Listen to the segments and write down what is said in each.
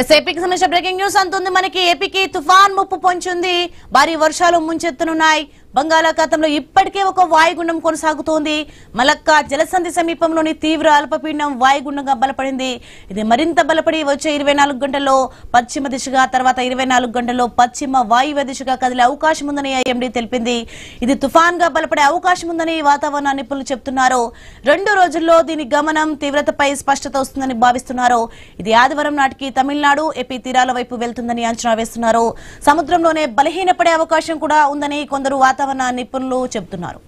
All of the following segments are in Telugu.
ఏపీకి సంబంధించిన బ్రేకింగ్ న్యూస్ అంతుంది మనకి. ఏపీకి తుఫాన్ ముప్పు పొంచింది. భారీ వర్షాలు ముంచెత్తునున్నాయి. బంగాళాఖాతంలో ఇప్పటికే ఒక వాయుగుండం కొనసాగుతోంది. మలక్కా జలసంధి సమీపంలోని తీవ్ర అల్పపీడనం వాయుగుండంగా బలపడింది. ఇది మరింత బలపడి వచ్చే 24 గంటల్లో పశ్చిమ దిశగా, తర్వాత 24 గంటల్లో పశ్చిమ వాయువ్య దిశగా కదిలే అవకాశం ఉందని ఐఎండీ తెలిపింది. ఇది తుఫాన్ గా బలపడే అవకాశం ఉందని వాతావరణ నిపుణులు చెబుతున్నారు. 2 రోజుల్లో దీని గమనం తీవ్రతపై స్పష్టత వస్తుందని భావిస్తున్నారు. ఇది ఆదివారం నాటికి తమిళనాడు, ఏపీ తీరాల వైపు వెళ్తుందని అంచనా వేస్తున్నారు. సముద్రంలోనే బలహీనపడే అవకాశం కూడా ఉందని కొందరు వాతావరణ నిపుణులు చెబుతున్నారు.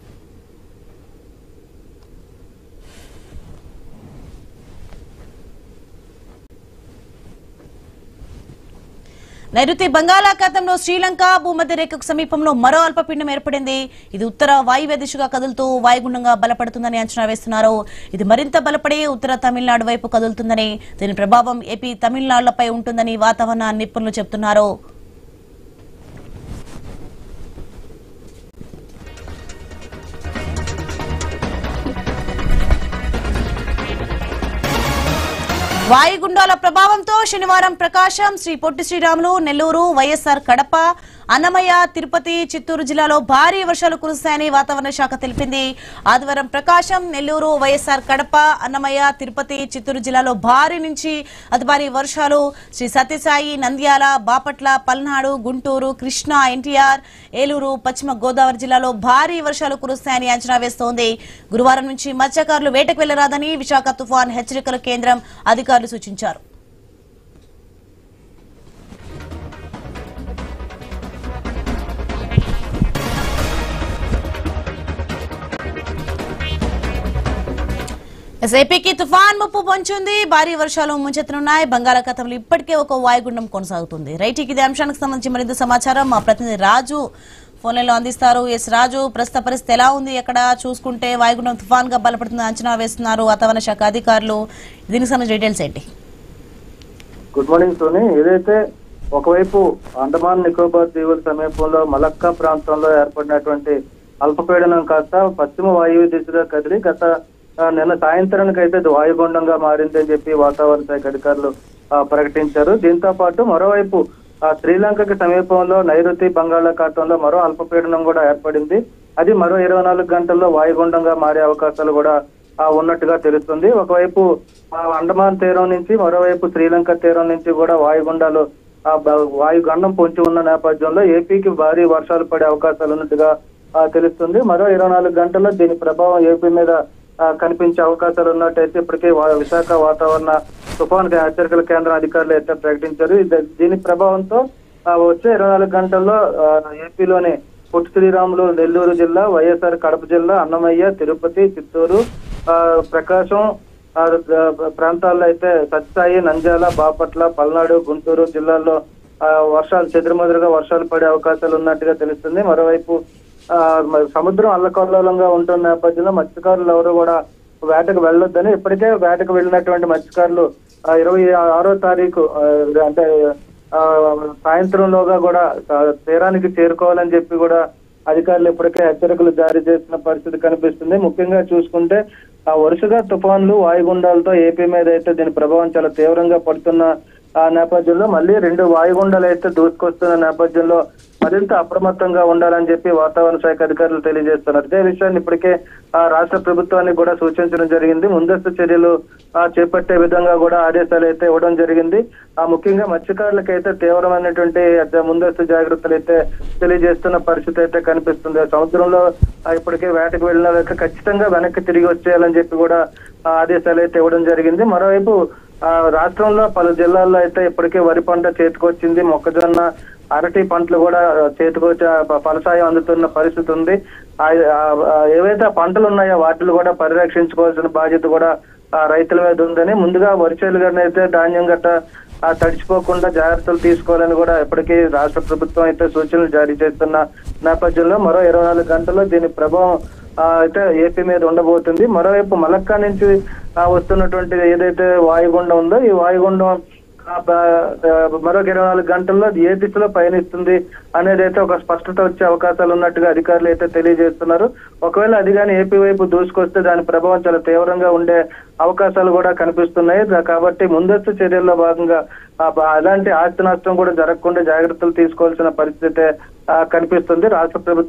నైరుతి బంగాళాఖాతంలో శ్రీలంక భూమధ్య రేఖకు సమీపంలో మరో అల్పపీడనం ఏర్పడింది. ఇది ఉత్తర వాయువ్య దిశగా కదులుతూ వాయుగుండంగా బలపడుతుందని అంచనా వేస్తున్నారు. ఇది మరింత బలపడి ఉత్తర తమిళనాడు వైపు కదులుతుందని, దీని ప్రభావం ఏపీ తమిళనాడులపై ఉంటుందని వాతావరణ నిపుణులు చెబుతున్నారు. వాయుగుండాల ప్రభావంతో శనివారం ప్రకాశం, శ్రీ పొట్టి శ్రీరాములు, నెల్లూరు, వైఎస్ఆర్ కడప, అన్నమయ్య, తిరుపతి, చిత్తూరు జిల్లాలో భారీ వర్షాలు కురుస్తాయని వాతావరణ శాఖ తెలిపింది. ఆదివారం ప్రకాశం, నెల్లూరు, వైఎస్ఆర్ కడప, అన్నమయ్య, తిరుపతి, చిత్తూరు జిల్లాలో భారీ నుంచి అతి భారీ వర్షాలు, శ్రీ సత్యసాయి, నంద్యాల, బాపట్ల, పల్నాడు, గుంటూరు, కృష్ణా, ఎన్టీఆర్, ఏలూరు, పశ్చిమ గోదావరి జిల్లాలో భారీ వర్షాలు కురుస్తాయని అంచనా వేస్తోంది. గురువారం నుంచి మత్స్యకారులు వేటకు వెళ్లరాదని విశాఖ తుఫాన్ హెచ్చరికల కేంద్రం అధికారులు సూచించారు. ఏపీకి తుఫాన్ ముప్పు పొంచింది. భారీ వర్షాలు ముంచెత్తనున్నాయి. బంగాళాఖాతంలో ఇప్పటికే ఒక వాయుగుండం కొనసాగుతుంది. రైట్, ఇదే అంశానికి సంబంధించి మరింత సమాచారం మా ప్రతినిధి రాజు ఫోన్లలో అందిస్తారు. ఎస్ రాజు, ప్రస్తుత పరిస్థితి ఎలా ఉంది? ఎక్కడ చూసుకుంటే వాయుగుండం తుఫాన్ గా బలపడుతుంది అంచనా వేస్తున్నారు వాతావరణ శాఖ అధికారులు. దీనికి సంబంధించిన డీటెయిల్స్ ఏంటి? Good morning Soni. ఏదైతే ఒకవైపు అండమాన్ నికోబార్ దీవుల సమీపంలో మలక్కా ప్రాంతంలో ఏర్పడినటువంటి అల్పపీడనం కాస్త పశ్చిమ వాయువ్య దిశగా కదిలి గత నిన్న సాయంత్రానికి అయితే వాయుగుండంగా మారిందని చెప్పి వాతావరణ శాఖ అధికారులు ప్రకటించారు. దీంతో పాటు మరోవైపు శ్రీలంకకి సమీపంలో నైరుతి బంగాళాఖాతంలో మరో అల్పపీడనం కూడా ఏర్పడింది. అది మరో 24 గంటల్లో వాయుగుండంగా మారే అవకాశాలు కూడా ఉన్నట్టుగా తెలుస్తుంది. ఒకవైపు అండమాన్ తీరం నుంచి, మరోవైపు శ్రీలంక తీరం నుంచి కూడా వాయుగుండాలు వాయుగండం పొంచి ఉన్న నేపథ్యంలో ఏపీకి భారీ వర్షాలు పడే అవకాశాలు ఉన్నట్టుగా తెలుస్తుంది. మరో 24 గంటల్లో దీని ప్రభావం ఏపీ మీద కనిపించే అవకాశాలు ఉన్నట్టయితే ఇప్పటికే విశాఖ వాతావరణ తుఫాన్ హెచ్చరికల కేంద్రం అధికారులు అయితే ప్రకటించారు. దీని ప్రభావంతో వచ్చే 24 గంటల్లో ఏపీలోని పొట్టి శ్రీరాములు, నెల్లూరు జిల్లా, వైఎస్ఆర్ కడప జిల్లా, అన్నమయ్య, తిరుపతి, చిత్తూరు, ప్రకాశం ప్రాంతాల్లో అయితే సత్యసాయి, నంద్యాల, బాపట్ల, పల్నాడు, గుంటూరు జిల్లాల్లో వర్షాలు చెదురుమదురుగా వర్షాలు పడే అవకాశాలు ఉన్నట్టుగా తెలుస్తుంది. మరోవైపు సముద్రం అల్లకల్లోలంగా ఉంటున్న నేపథ్యంలో మత్స్యకారులు ఎవరు కూడా వేటకు వెళ్ళొద్దని, ఇప్పటికే వేటకు వెళ్ళినటువంటి మత్స్యకారులు 26వ తారీఖు అంటే సాయంత్రంలోగా కూడా తీరానికి చేరుకోవాలని చెప్పి కూడా అధికారులు ఇప్పటికే హెచ్చరికలు జారీ చేసిన పరిస్థితి కనిపిస్తుంది. ముఖ్యంగా చూసుకుంటే వరుసగా తుఫాన్లు, వాయుగుండాలతో ఏపీ మీద అయితే దీని ప్రభావం చాలా తీవ్రంగా పడుతున్న నేపథ్యంలో మళ్ళీ 2 వాయుగుండాలు అయితే దూసుకొస్తున్న నేపథ్యంలో మరింత అప్రమత్తంగా ఉండాలని చెప్పి వాతావరణ శాఖ అధికారులు తెలియజేస్తున్నారు. ఇదే విషయాన్ని ఇప్పటికే రాష్ట్ర ప్రభుత్వానికి కూడా సూచించడం జరిగింది. ముందస్తు చర్యలు చేపట్టే విధంగా కూడా ఆదేశాలు అయితే ఇవ్వడం జరిగింది. ముఖ్యంగా మత్స్యకారులకు అయితే తీవ్రమైనటువంటి ముందస్తు జాగ్రత్తలు అయితే తెలియజేస్తున్న పరిస్థితి అయితే కనిపిస్తుంది. సముద్రంలో ఇప్పటికే వేటకు వెళ్ళిన వాళ్ళకి ఖచ్చితంగా వెనక్కి తిరిగి వచ్చేయాలని చెప్పి కూడా ఆదేశాలు అయితే ఇవ్వడం జరిగింది. మరోవైపు రాష్ట్రంలో పలు జిల్లాల్లో అయితే ఇప్పటికే వరి పంట చేతికొచ్చింది. మొక్కజొన్న, అరటి పంటలు కూడా చేతికొచ్చి ఫలసాయం అందుతున్న పరిస్థితి ఉంది. ఏవైతే పంటలు ఉన్నాయో వాటిని కూడా పరిరక్షించుకోవాల్సిన బాధ్యత కూడా రైతుల మీద ఉందని, ముందుగా వరిచేలు గారిని అయితే ధాన్యం గట్ట తడిచిపోకుండా జాగ్రత్తలు తీసుకోవాలని కూడా ఇప్పటికీ రాష్ట్ర ప్రభుత్వం అయితే సూచనలు జారీ చేస్తున్న నేపథ్యంలో మరో 24 గంటల్లో దీని ప్రభావం అయితే ఏపీ మీద ఉండబోతుంది. మరోవైపు మలక్కా నుంచి వస్తున్నటువంటి ఏదైతే వాయుగుండం ఉందో ఈ వాయుగుండం మరొక 24 గంటల్లో ఏ దిశలో పయనిస్తుంది అనేది అయితే ఒక స్పష్టత వచ్చే అవకాశాలు ఉన్నట్టుగా అధికారులు అయితే తెలియజేస్తున్నారు. ఒకవేళ అది కానీ ఏపీ వైపు దూసుకొస్తే దాని ప్రభావం చాలా తీవ్రంగా ఉండే అవకాశాలు కూడా కనిపిస్తున్నాయి. కాబట్టి ముందస్తు చర్యల్లో భాగంగా అలాంటి ఆస్తి నష్టం కూడా జరగకుండా జాగ్రత్తలు తీసుకోవాల్సిన పరిస్థితి కనిపిస్తుంది. రాష్ట్ర ప్రభుత్వం